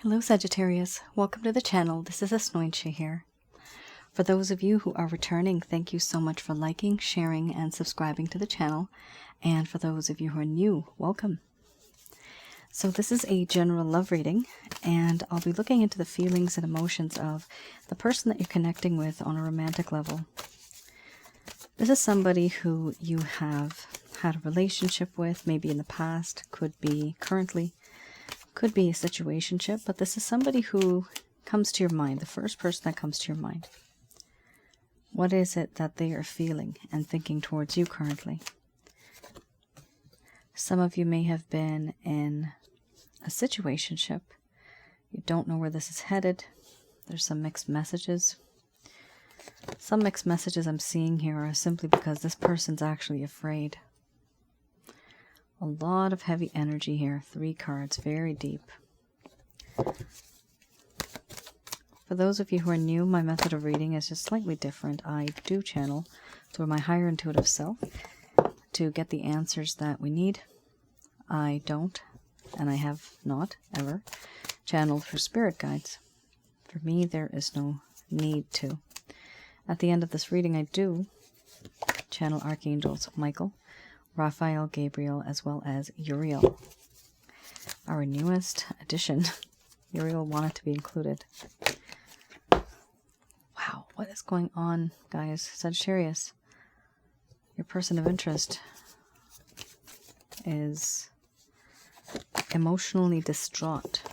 Hello Sagittarius, welcome to the channel. This is Asnointia here. For those of you who are returning, thank you so much for liking, sharing, and subscribing to the channel. And for those of you who are new, welcome. So this is a general love reading, and I'll be looking into the feelings and emotions of the person that you're connecting with on a romantic level. This is somebody who you have had a relationship with, maybe in the past, could be currently, could be a situationship, but this is somebody who comes to your mind, the first person that comes to your mind. What is it that they are feeling and thinking towards you currently? Some of you may have been in a situationship. You don't know where this is headed. There's some mixed messages. Some mixed messages I'm seeing here are simply because this person's actually afraid. A lot of heavy energy here. 3 cards, very deep. For those of you who are new, my method of reading is just slightly different. I do channel through my higher intuitive self to get the answers that we need. I don't, and I have not ever, channeled for spirit guides. For me, there is no need to. At the end of this reading, I do channel Archangels Michael, Raphael, Gabriel, as well as Uriel. Our newest addition. Uriel wanted to be included. Wow, what is going on, guys? Sagittarius, your person of interest is emotionally distraught.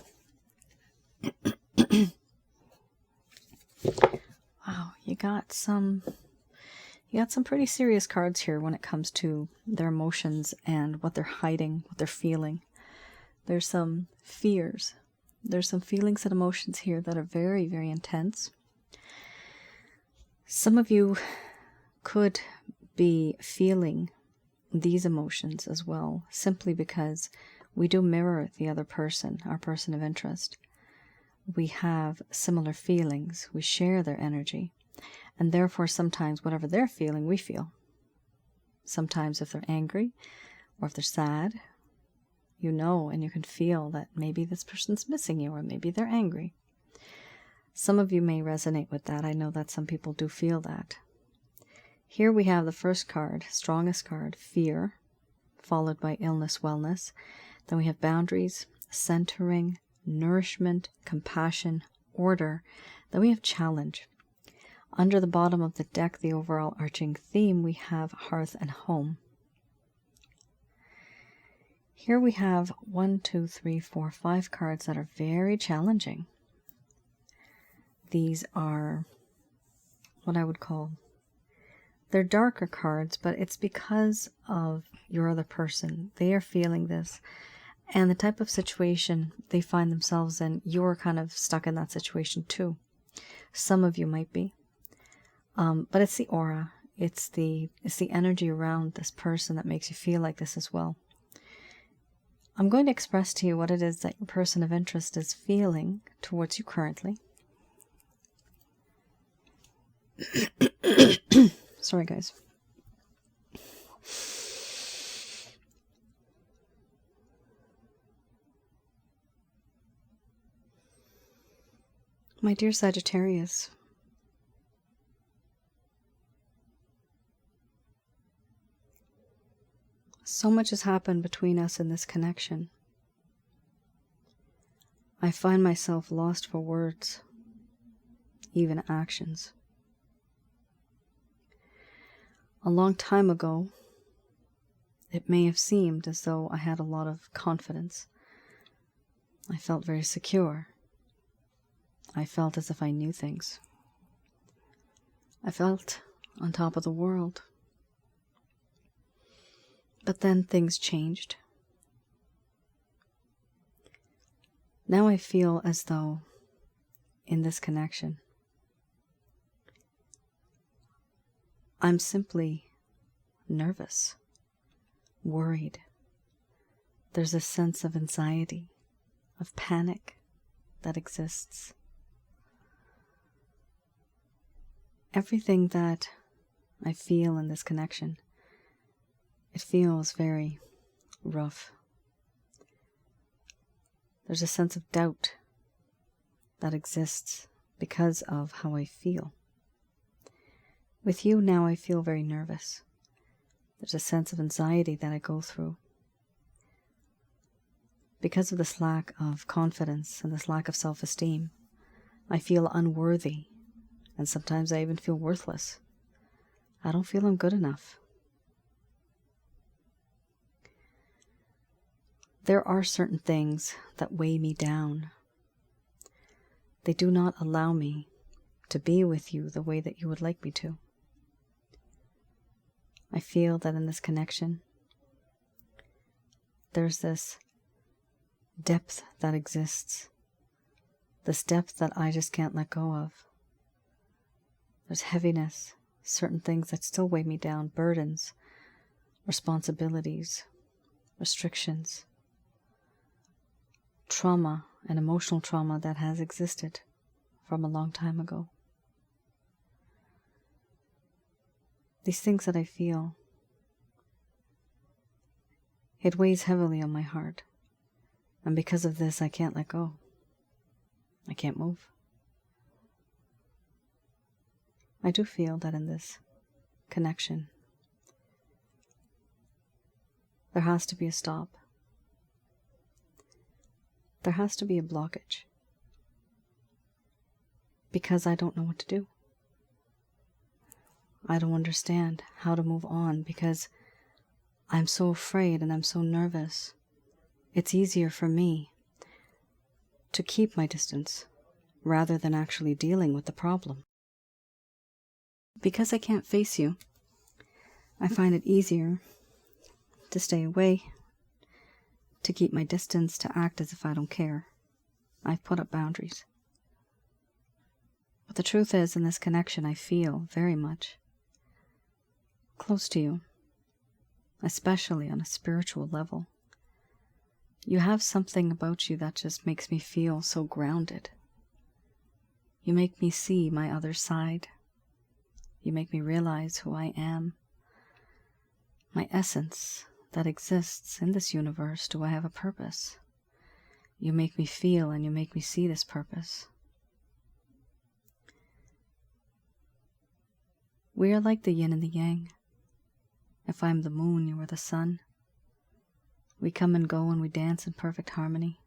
Wow, you got some pretty serious cards here when it comes to their emotions and what they're hiding, what they're feeling. There's some fears. There's some feelings and emotions here that are very, very intense. Some of you could be feeling these emotions as well, simply because we do mirror the other person, our person of interest. We have similar feelings. We share their energy. And therefore, sometimes whatever they're feeling, we feel. Sometimes if they're angry or if they're sad, you know and you can feel that maybe this person's missing you or maybe they're angry. Some of you may resonate with that. I know that some people do feel that. Here we have the first card, strongest card, fear, followed by illness, wellness. Then we have boundaries, centering, nourishment, compassion, order. Then we have challenge. Under the bottom of the deck, the overall arching theme, we have hearth and home. Here we have 1, 2, 3, 4, 5 cards that are very challenging. These are what I would call, they're darker cards, but it's because of your other person. They are feeling this. And the type of situation they find themselves in, you're kind of stuck in that situation too. Some of you might be. But it's the aura, it's the energy around this person that makes you feel like this as well. I'm going to express to you what it is that your person of interest is feeling towards you currently. Sorry, guys. My dear Sagittarius, so much has happened between us in this connection. I find myself lost for words, even actions. A long time ago, it may have seemed as though I had a lot of confidence. I felt very secure. I felt as if I knew things. I felt on top of the world. But then things changed. Now I feel as though in this connection, I'm simply nervous, worried. There's a sense of anxiety, of panic that exists. Everything that I feel in this connection, it feels very rough. There's a sense of doubt that exists because of how I feel. With you now, I feel very nervous. There's a sense of anxiety that I go through. Because of this lack of confidence and this lack of self-esteem, I feel unworthy, and sometimes I even feel worthless. I don't feel I'm good enough. There are certain things that weigh me down. They do not allow me to be with you the way that you would like me to. I feel that in this connection, there's this depth that exists, this depth that I just can't let go of. There's heaviness, certain things that still weigh me down, burdens, responsibilities, restrictions, trauma and emotional trauma that has existed from a long time ago. These things that I feel, it weighs heavily on my heart. And because of this, I can't let go. I can't move. I do feel that in this connection, there has to be a stop. There has to be a blockage. Because I don't know what to do. I don't understand how to move on because I'm so afraid and I'm so nervous. It's easier for me to keep my distance rather than actually dealing with the problem. Because I can't face you, I find it easier to stay away, to keep my distance, to act as if I don't care. I've put up boundaries. But the truth is, in this connection, I feel very much close to you, especially on a spiritual level. You have something about you that just makes me feel so grounded. You make me see my other side. You make me realize who I am, my essence that exists in this universe. Do I have a purpose? You make me feel and you make me see this purpose. We are like the yin and the yang. If I'm the moon, you are the sun. We come and go and we dance in perfect harmony.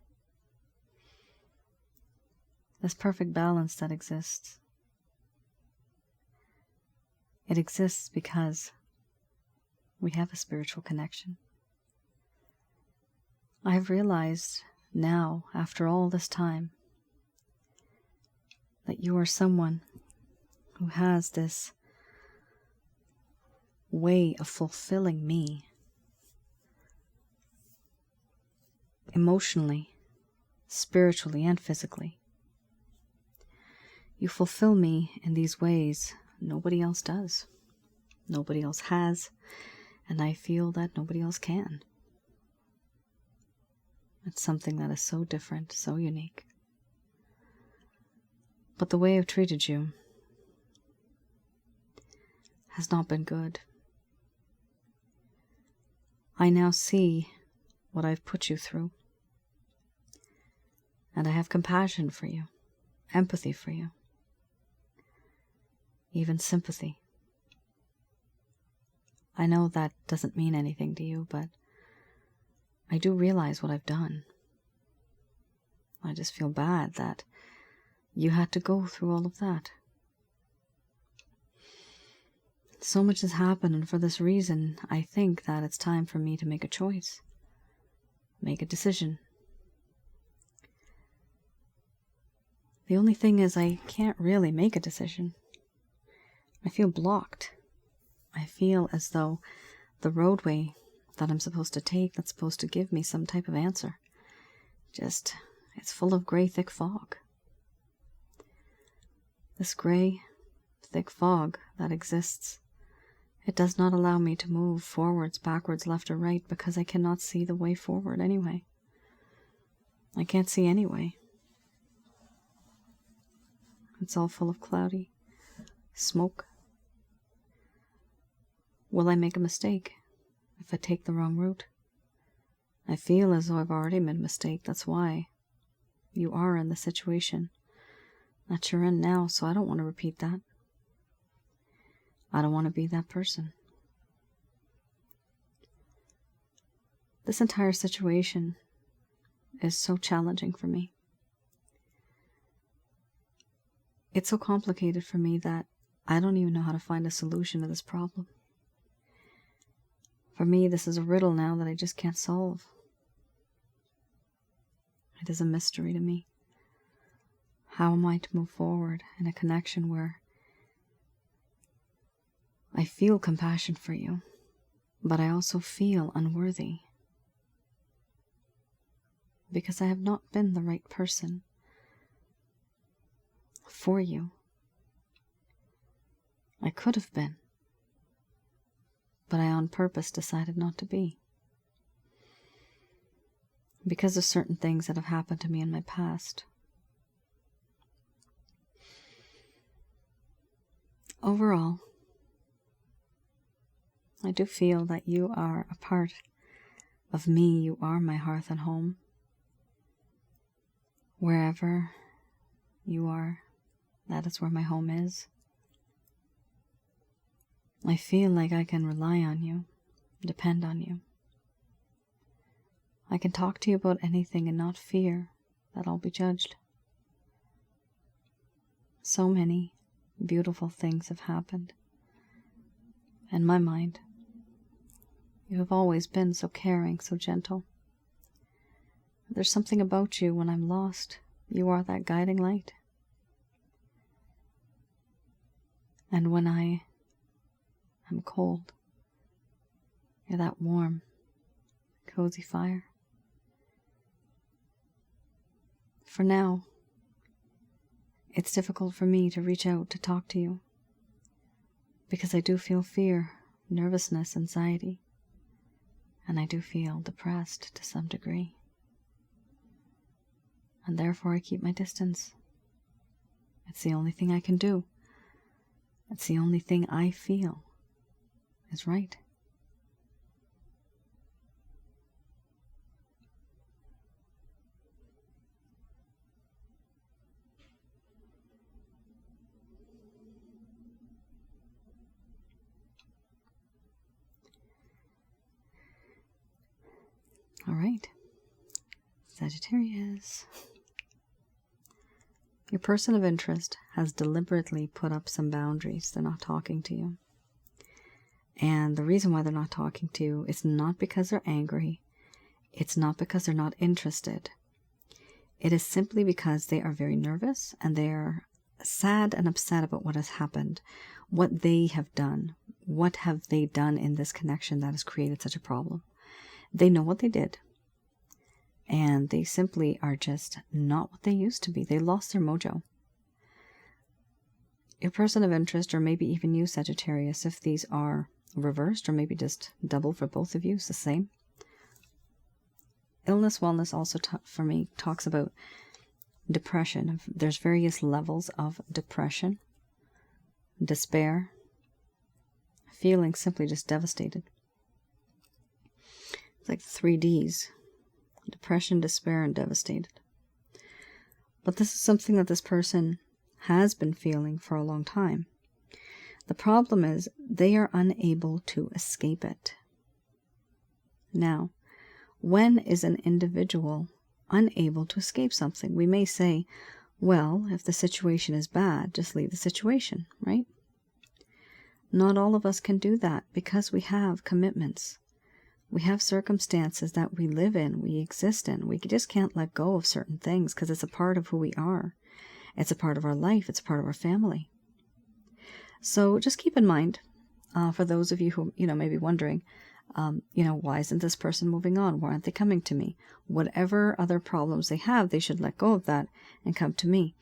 This perfect balance that exists. It exists because we have a spiritual connection. I have realized now, after all this time, that you are someone who has this way of fulfilling me emotionally, spiritually, and physically. You fulfill me in these ways nobody else does. Nobody else has, and I feel that nobody else can. It's something that is so different, so unique. But the way I've treated you has not been good. I now see what I've put you through, and I have compassion for you, empathy for you, even sympathy. I know that doesn't mean anything to you, but I do realize what I've done. I just feel bad that you had to go through all of that. So much has happened, and for this reason, I think that it's time for me to make a choice, make a decision. The only thing is I can't really make a decision. I feel blocked. I feel as though the roadway that I'm supposed to take, that's supposed to give me some type of answer, it's full of gray, thick fog. This gray, thick fog that exists, it does not allow me to move forwards, backwards, left or right, because I cannot see the way forward anyway. I can't see any way. It's all full of cloudy smoke. Will I make a mistake if I take the wrong route? I feel as though I've already made a mistake. That's why you are in the situation. that you're in now, so I don't want to repeat that. I don't want to be that person. This entire situation is so challenging for me. It's so complicated for me that I don't even know how to find a solution to this problem. For me, this is a riddle now that I just can't solve. It is a mystery to me. How am I to move forward in a connection where I feel compassion for you, but I also feel unworthy? Because I have not been the right person for you. I could have been, but I on purpose decided not to be. Because of certain things that have happened to me in my past. Overall, I do feel that you are a part of me. You are my hearth and home. Wherever you are, that is where my home is. I feel like I can rely on you, depend on you. I can talk to you about anything and not fear that I'll be judged. So many beautiful things have happened. In my mind, you have always been so caring, so gentle. There's something about you when I'm lost. You are that guiding light. And when I am cold, you're that warm, cozy fire. For now, it's difficult for me to reach out to talk to you because I do feel fear, nervousness, anxiety, and I do feel depressed to some degree. And therefore I keep my distance. It's the only thing I can do. It's the only thing I feel is right. All right, Sagittarius. Your person of interest has deliberately put up some boundaries. They're not talking to you. And the reason why they're not talking to you is not because they're angry. It's not because they're not interested. It is simply because they are very nervous and they're sad and upset about what has happened, what they have done. What have they done in this connection that has created such a problem? They know what they did. And they simply are just not what they used to be. They lost their mojo. Your person of interest, or maybe even you, Sagittarius, if these are reversed, or maybe just double for both of you, it's the same. Illness, wellness also for me talks about depression. There's various levels of depression, despair, feeling simply just devastated. It's like 3 Ds. Depression, despair, and devastated. But this is something that this person has been feeling for a long time. The problem is they are unable to escape it. Now, when is an individual unable to escape something? We may say, well, if the situation is bad, just leave the situation, right? Not all of us can do that because we have commitments. We have circumstances that we live in, we exist in. We just can't let go of certain things because it's a part of who we are. It's a part of our life. It's a part of our family. So just keep in mind, for those of you who, may be wondering, why isn't this person moving on? Why aren't they coming to me? Whatever other problems they have, they should let go of that and come to me.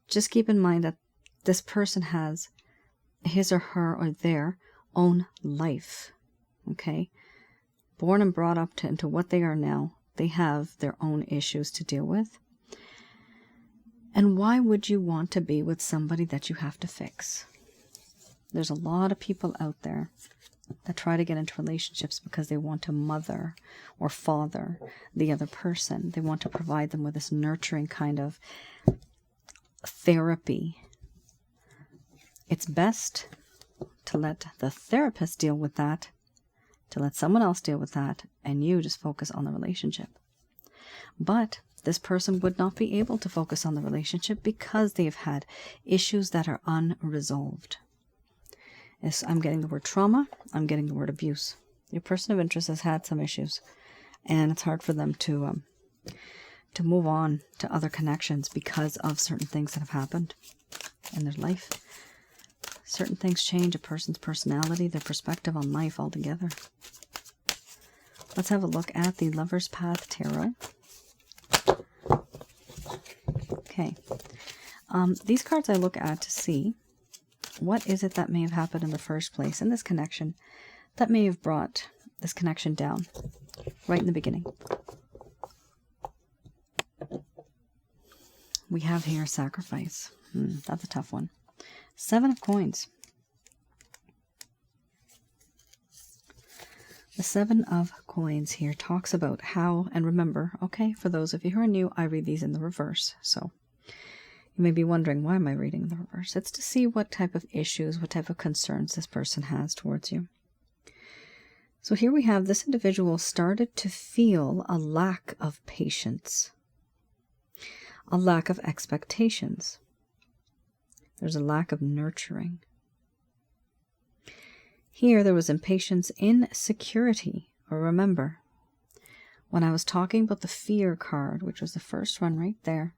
Just keep in mind that this person has his or her or their own life, okay? Born and brought up into what they are now, they have their own issues to deal with. And why would you want to be with somebody that you have to fix? There's a lot of people out there that try to get into relationships because they want to mother or father the other person. They want to provide them with this nurturing kind of therapy. It's best to let the therapist deal with that, to let someone else deal with that, and you just focus on the relationship. But this person would not be able to focus on the relationship because they've had issues that are unresolved. Yes, I'm getting the word trauma. I'm getting the word abuse. Your person of interest has had some issues, and it's hard for them to move on to other connections because of certain things that have happened in their life. Certain things change a person's personality, their perspective on life altogether. Let's have a look at the Lover's Path Tarot. Okay. These cards I look at to see what is it that may have happened in the first place in this connection that may have brought this connection down right in the beginning. We have here sacrifice. That's a tough one. 7 of Coins. The 7 of Coins here talks about how, and remember, okay, for those of you who are new, I read these in the reverse. So you may be wondering, why am I reading in the reverse? It's to see what type of issues, what type of concerns this person has towards you. So here we have this individual started to feel a lack of patience, a lack of expectations. There's a lack of nurturing. Here there was impatience, insecurity. Or remember, when I was talking about the fear card, which was the first one right there,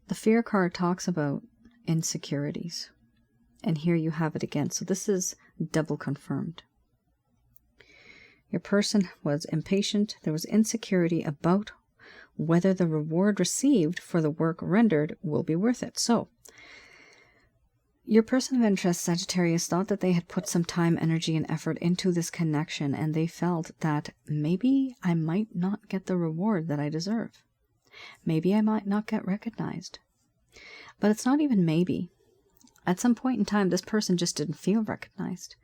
the fear card talks about insecurities. And here you have it again. So this is double confirmed. Your person was impatient. There was insecurity about whether the reward received for the work rendered will be worth it. So your person of interest, Sagittarius, thought that they had put some time, energy, and effort into this connection, and they felt that maybe I might not get the reward that I deserve. Maybe I might not get recognized. But it's not even maybe. At some point in time, this person just didn't feel recognized.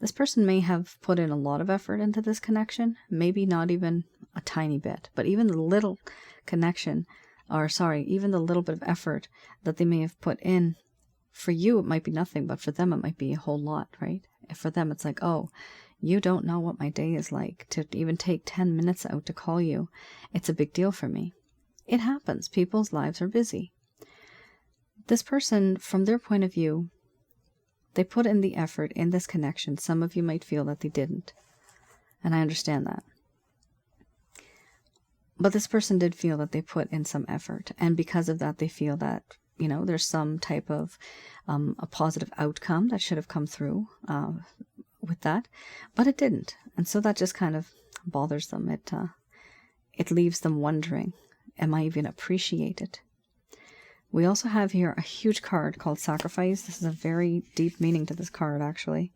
This person may have put in a lot of effort into this connection, maybe not even a tiny bit, but even the little connection, or sorry, even the little bit of effort that they may have put in, for you it might be nothing, but for them it might be a whole lot, right? If for them it's like, oh, you don't know what my day is like. To even take 10 minutes out to call you, it's a big deal for me. It happens. People's lives are busy. This person, from their point of view, they put in the effort in this connection. Some of you might feel that they didn't, and I understand that. But this person did feel that they put in some effort, and because of that, they feel that, you know, there's some type of a positive outcome that should have come through with that, but it didn't, and so that just kind of bothers them. It leaves them wondering, am I even appreciated? We also have here a huge card called Sacrifice. This is a very deep meaning to this card, actually.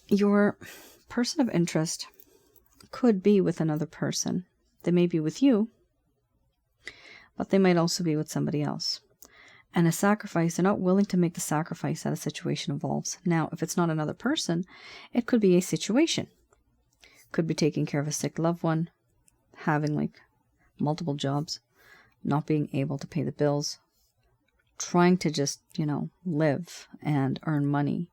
Your person of interest could be with another person. They may be with you, but they might also be with somebody else. And a sacrifice, they're not willing to make the sacrifice that a situation involves. Now, if it's not another person, it could be a situation. Could be taking care of a sick loved one, having like multiple jobs, not being able to pay the bills, trying to just, you know, live and earn money,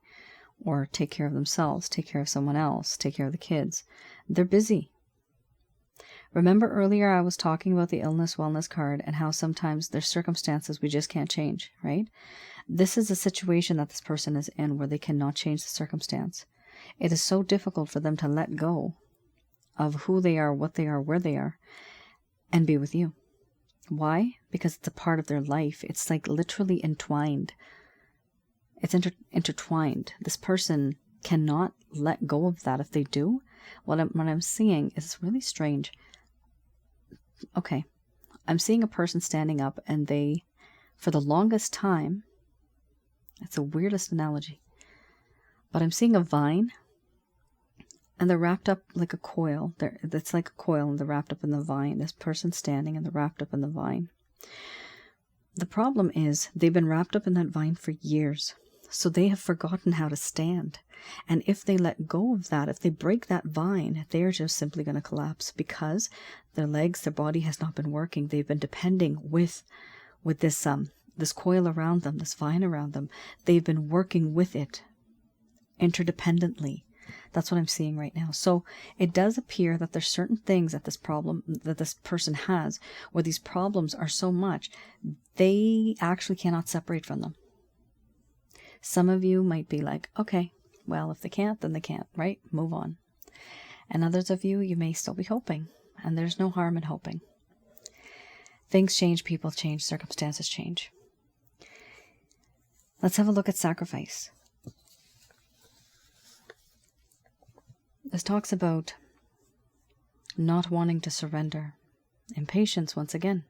or take care of themselves, take care of someone else, take care of the kids. They're busy. Remember earlier I was talking about the illness wellness card and how sometimes there's circumstances we just can't change, right? This is a situation that this person is in where they cannot change the circumstance. It is so difficult for them to let go of who they are, what they are, where they are, and be with you. Why? Because it's a part of their life. It's like literally entwined. It's intertwined. This person cannot let go of that. If they do, what I'm seeing is really strange. Okay, I'm seeing a person standing up and they, for the longest time, it's the weirdest analogy, but I'm seeing a vine and they're wrapped up like a coil. It's like a coil and they're wrapped up in the vine. This person's standing and they're wrapped up in the vine. The problem is they've been wrapped up in that vine for years. So they have forgotten how to stand. And if they let go of that, if they break that vine, they're just simply going to collapse, because their legs, their body has not been working. They've been depending with this coil around them, this vine around them. They've been working with it interdependently. That's what I'm seeing right now. So it does appear that there's certain things that this person has, where these problems are so much, they actually cannot separate from them. Some of you might be like, okay, well, if they can't, then they can't, right? Move on. And others of you, you may still be hoping, and there's no harm in hoping. Things change, people change, circumstances change. Let's have a look at sacrifice. This talks about not wanting to surrender, impatience once again,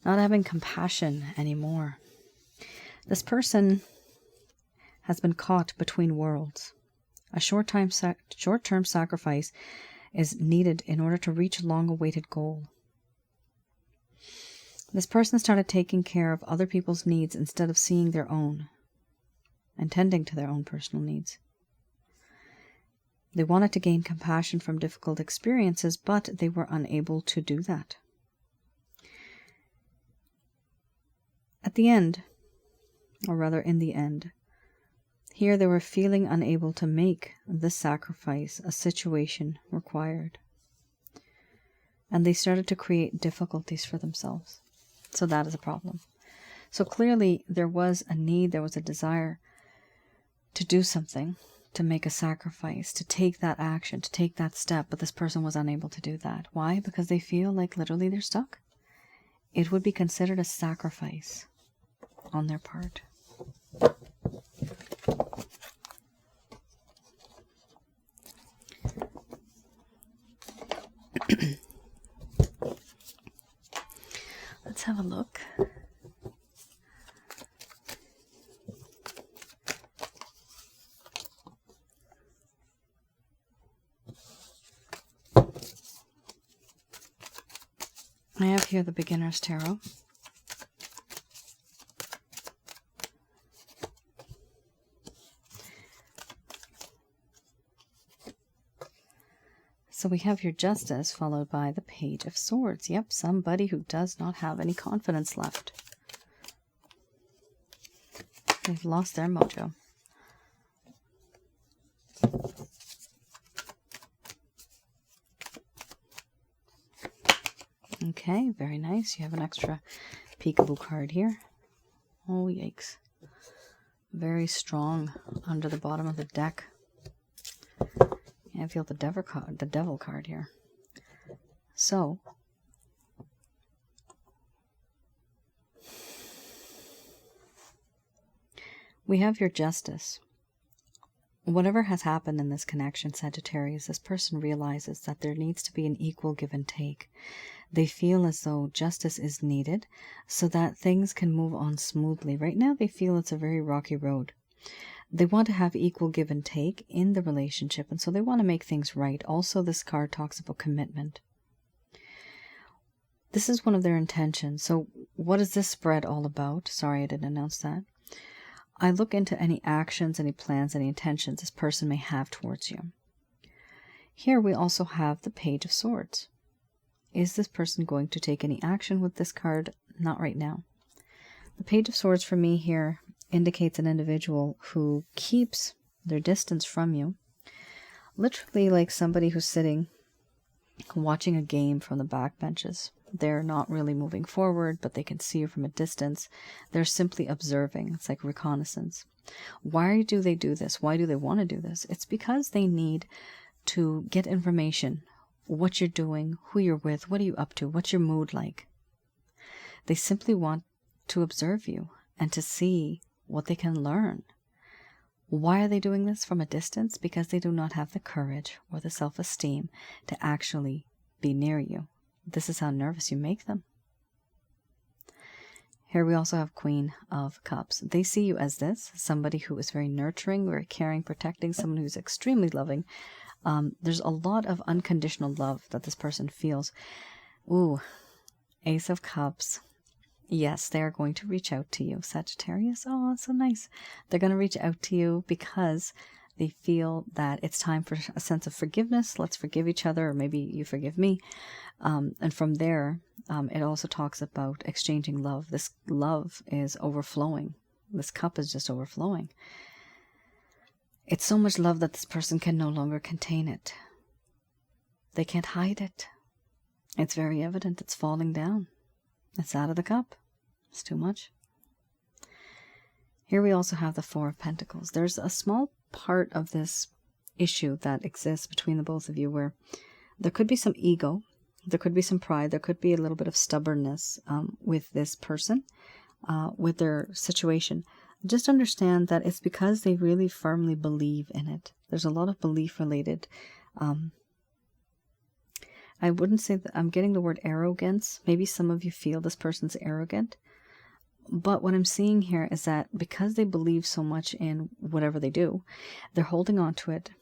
not having compassion anymore. This person has been caught between worlds. A short-term sacrifice is needed in order to reach a long-awaited goal. This person started taking care of other people's needs instead of seeing their own and tending to their own personal needs. They wanted to gain compassion from difficult experiences, but they were unable to do that. At the end, or rather in the end, here they were feeling unable to make the sacrifice a situation required. And they started to create difficulties for themselves. So that is a problem. So clearly there was a need, there was a desire to do something, to make a sacrifice, to take that action, to take that step, but this person was unable to do that. Why? Because they feel like literally they're stuck. It would be considered a sacrifice on their part. Let's have a look. I have here the Beginner's Tarot. So we have your Justice followed by the Page of Swords. Yep, somebody who does not have any confidence left. They've lost their mojo. Okay, very nice. You have an extra peekaboo card here. Oh, yikes. Very strong under the bottom of the deck. I feel the devil card here. So, we have your Justice. Whatever has happened in this connection, Sagittarius, this person realizes that there needs to be an equal give and take. They feel as though justice is needed so that things can move on smoothly. Right now, they feel it's a very rocky road. They want to have equal give and take in the relationship, and so they want to make things right. Also, this card talks about commitment. This is one of their intentions. So what is this spread all about? Sorry, I didn't announce that. I look into any actions, any plans, any intentions this person may have towards you. Here we also have the Page of Swords. Is this person going to take any action with this card? Not right now. The Page of Swords for me here indicates an individual who keeps their distance from you. Literally like somebody who's sitting watching a game from the back benches. They're not really moving forward, but they can see you from a distance. They're simply observing. It's like reconnaissance. Why do they do this? Why do they want to do this? It's because they need to get information. What you're doing, who you're with, what are you up to, what's your mood like? They simply want to observe you and to see what they can learn. Why are they doing this from a distance? Because they do not have the courage or the self-esteem to actually be near you. This is how nervous you make them. Here we also have Queen of Cups. They see you as this, somebody who is very nurturing, very caring, protecting, someone who's extremely loving. There's a lot of unconditional love that this person feels. Ooh, Ace of Cups. Yes, they are going to reach out to you, Sagittarius. Oh, so nice. They're going to reach out to you because they feel that it's time for a sense of forgiveness. Let's forgive each other, or maybe you forgive me. And from there, it also talks about exchanging love. This love is overflowing. This cup is just overflowing. It's so much love that this person can no longer contain it. They can't hide it. It's very evident. It's falling down. It's out of the cup. It's too much. Here we also have the Four of Pentacles. There's a small part of this issue that exists between the both of you where there could be some ego, there could be some pride, there could be a little bit of stubbornness with this person, with their situation. Just understand that it's because they really firmly believe in it. There's a lot of belief related. I wouldn't say that I'm getting the word arrogance. Maybe some of you feel this person's arrogant. But what I'm seeing here is that because they believe so much in whatever they do, they're holding on to it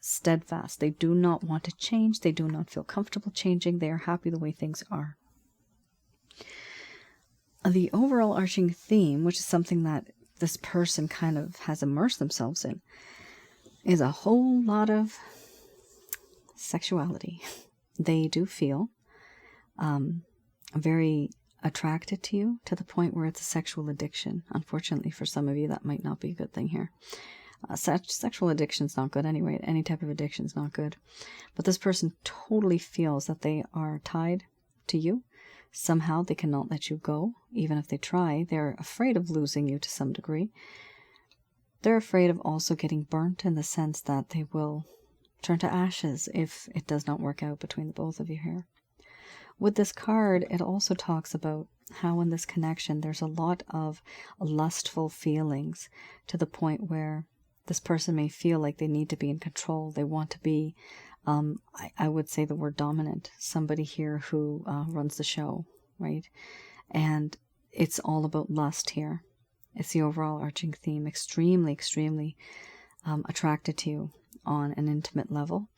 steadfast. They do not want to change. They do not feel comfortable changing. They are happy the way things are. The overall arching theme, which is something that this person kind of has immersed themselves in, is a whole lot of sexuality. They do feel very attracted to you to the point where it's a sexual addiction. Unfortunately, for some of you, that might not be a good thing here. Sexual addiction is not good anyway. Any type of addiction is not good. But this person totally feels that they are tied to you. Somehow they cannot let you go. Even if they try, they're afraid of losing you to some degree. They're afraid of also getting burnt in the sense that they will turn to ashes if it does not work out between the both of you here. With this card, it also talks about how in this connection there's a lot of lustful feelings to the point where this person may feel like they need to be in control. They want to be, I would say the word dominant, somebody here who runs the show, right? And it's all about lust here. It's the overall arching theme, extremely, extremely attracted to you on an intimate level.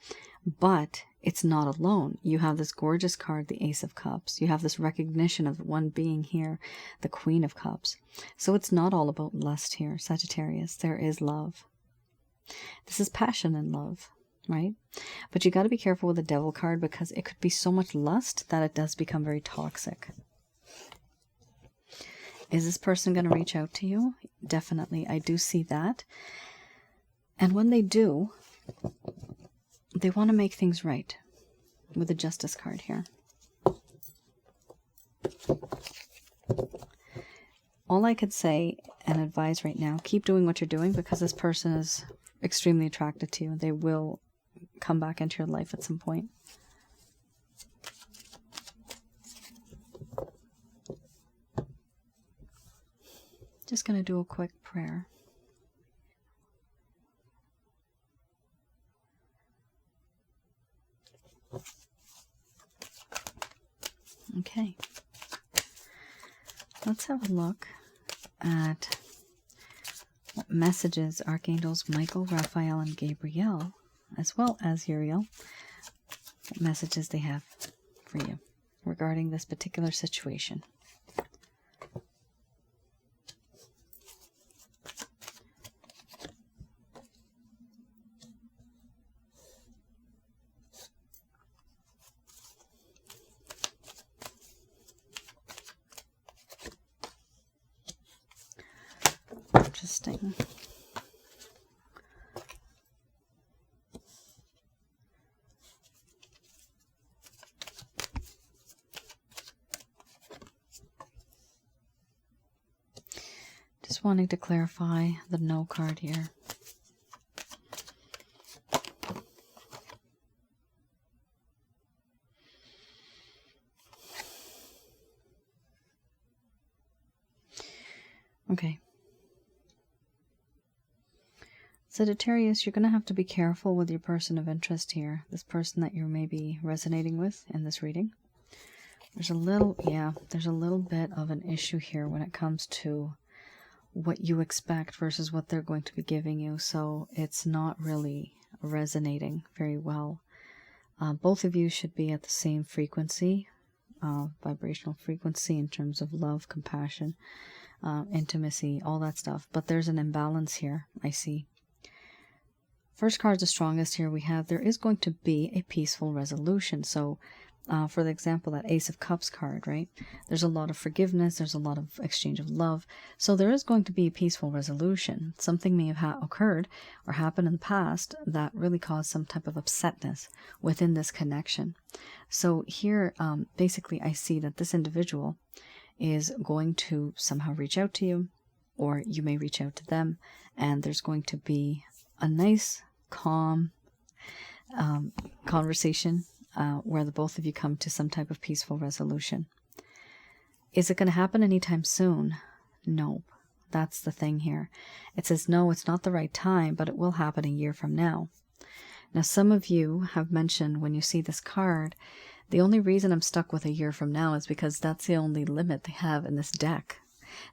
But it's not alone. You have this gorgeous card, the Ace of Cups. You have this recognition of one being here, the Queen of Cups. So it's not all about lust here, Sagittarius. There is love. This is passion and love, right? But you got to be careful with the Devil card because it could be so much lust that it does become very toxic. Is this person going to reach out to you? Definitely. I do see that. And when they do, they want to make things right with the Justice card here. All I could say and advise right now, keep doing what you're doing because this person is extremely attracted to you. They will come back into your life at some point. Just going to do a quick prayer. Okay, let's have a look at what messages Archangels Michael, Raphael, and Gabriel, as well as Uriel, what messages they have for you regarding this particular situation. Interesting. Just wanting to clarify the No card here. Okay. Sagittarius, you're going to have to be careful with your person of interest here. This person that you're maybe resonating with in this reading. There's a little bit of an issue here when it comes to what you expect versus what they're going to be giving you. So it's not really resonating very well. Both of you should be at the same frequency vibrational frequency in terms of love, compassion, intimacy, all that stuff. But there's an imbalance here, I see. First card's the strongest here we have. There is going to be a peaceful resolution. So for the example, that Ace of Cups card, right? There's a lot of forgiveness. There's a lot of exchange of love. So there is going to be a peaceful resolution. Something may have occurred or happened in the past that really caused some type of upsetness within this connection. So here, basically, I see that this individual is going to somehow reach out to you, or you may reach out to them, and there's going to be a nice, calm conversation where the both of you come to some type of peaceful resolution. Is it going to happen anytime soon? Nope. That's the thing here. It says, no, it's not the right time, but it will happen a year from now. Now, some of you have mentioned when you see this card, the only reason I'm stuck with a year from now is because that's the only limit they have in this deck.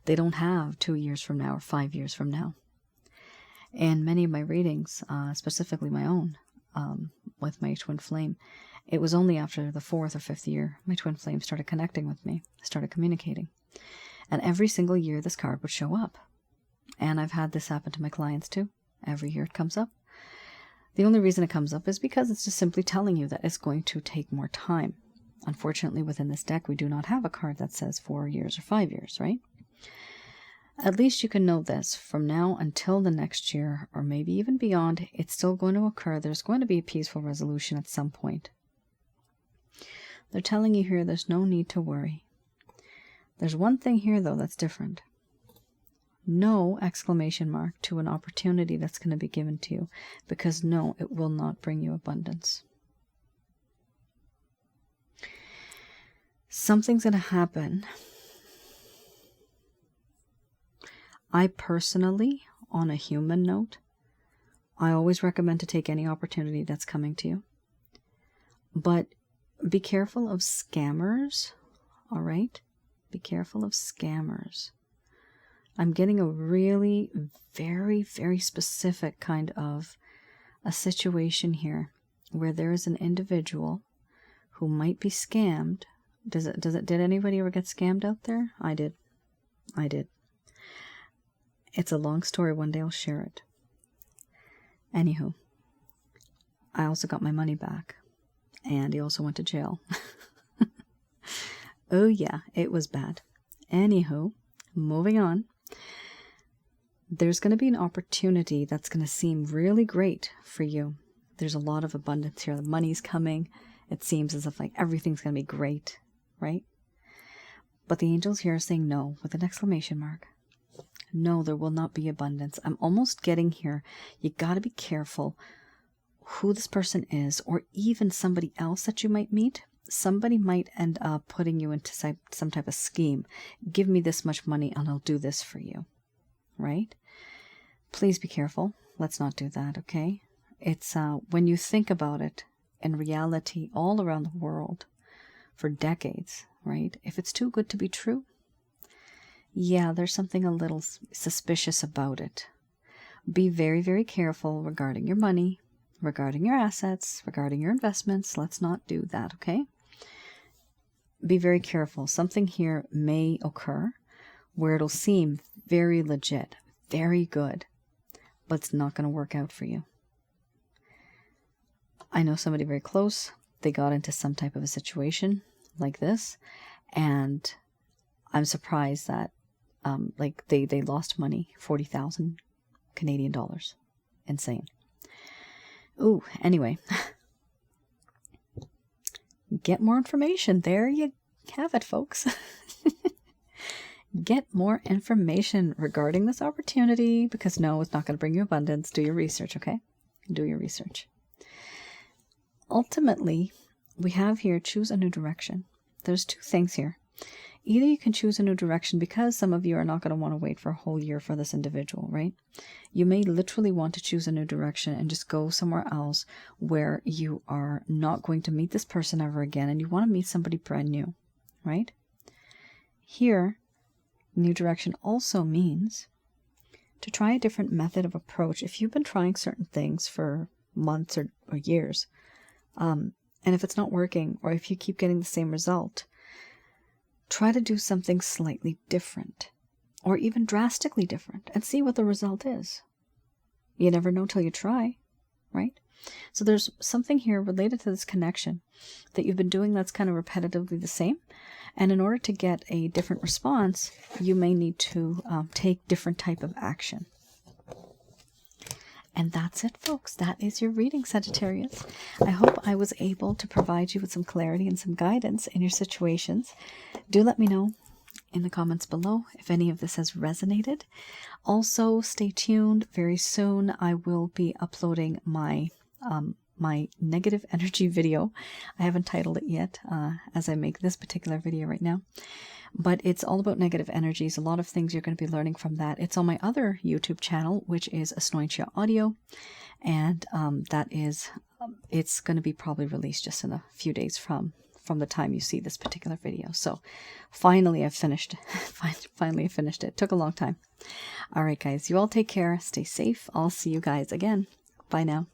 They don't have 2 years from now or 5 years from now. In many of my readings, specifically my own, with my twin flame, it was only after the 4th or 5th year my twin flame started connecting with me, started communicating. And every single year this card would show up. And I've had this happen to my clients too. Every year it comes up. The only reason it comes up is because it's just simply telling you that it's going to take more time. Unfortunately, within this deck, we do not have a card that says 4 years or 5 years, right? At least you can know this. From now until the next year, or maybe even beyond, it's still going to occur. There's going to be a peaceful resolution at some point. They're telling you here there's no need to worry. There's one thing here, though, that's different. No exclamation mark to an opportunity that's going to be given to you, because no, it will not bring you abundance. Something's going to happen. I personally, on a human note, I always recommend to take any opportunity that's coming to you. But be careful of scammers, all right? Be careful of scammers. I'm getting a really very, very specific kind of a situation here where there is an individual who might be scammed. Did anybody ever get scammed out there? I did. It's a long story. One day I'll share it. Anywho, I also got my money back. And he also went to jail. Oh yeah, it was bad. Anywho, moving on. There's going to be an opportunity that's going to seem really great for you. There's a lot of abundance here. The money's coming. It seems as if like everything's going to be great, right? But the angels here are saying no with an exclamation mark. No, there will not be abundance. I'm almost getting here. You got to be careful who this person is, or even somebody else that you might meet. Somebody might end up putting you into some type of scheme. Give me this much money and I'll do this for you, right? Please be careful. Let's not do that, okay? It's when you think about it, in reality, all around the world, for decades, right? If it's too good to be true, yeah, there's something a little suspicious about it. Be very, very careful regarding your money, regarding your assets, regarding your investments. Let's not do that, okay? Be very careful. Something here may occur where it'll seem very legit, very good, but it's not going to work out for you. I know somebody very close. They got into some type of a situation like this, and I'm surprised that they lost money, 40,000 Canadian dollars. Insane. Ooh, anyway. Get more information. There you have it, folks. Get more information regarding this opportunity, because no, it's not going to bring you abundance. Do your research, okay? Do your research. Ultimately, we have here choose a new direction. There's two things here. Either you can choose a new direction, because some of you are not going to want to wait for a whole year for this individual, right? You may literally want to choose a new direction and just go somewhere else where you are not going to meet this person ever again, and you want to meet somebody brand new, right? Here, new direction also means to try a different method of approach. If you've been trying certain things for months or years, and if it's not working, or if you keep getting the same result, try to do something slightly different, or even drastically different, and see what the result is. You never know till you try, right? So there's something here related to this connection that you've been doing that's kind of repetitively the same. And in order to get a different response, you may need to take different type of action. And that's it, folks. That is your reading, Sagittarius. I hope I was able to provide you with some clarity and some guidance in your situations. Do let me know in the comments below if any of this has resonated. Also, stay tuned. Very soon I will be uploading my my negative energy video. I haven't titled it yet as I make this particular video right now, but it's all about negative energies. A lot of things you're going to be learning from that. It's on my other YouTube channel, which is Asnointia Audio, and that is it's going to be probably released just in a few days from the time you see this particular video. So finally I've finished. Finally I finished it. It took a long time. All right, guys, you all take care. Stay safe. I'll see you guys again. Bye now.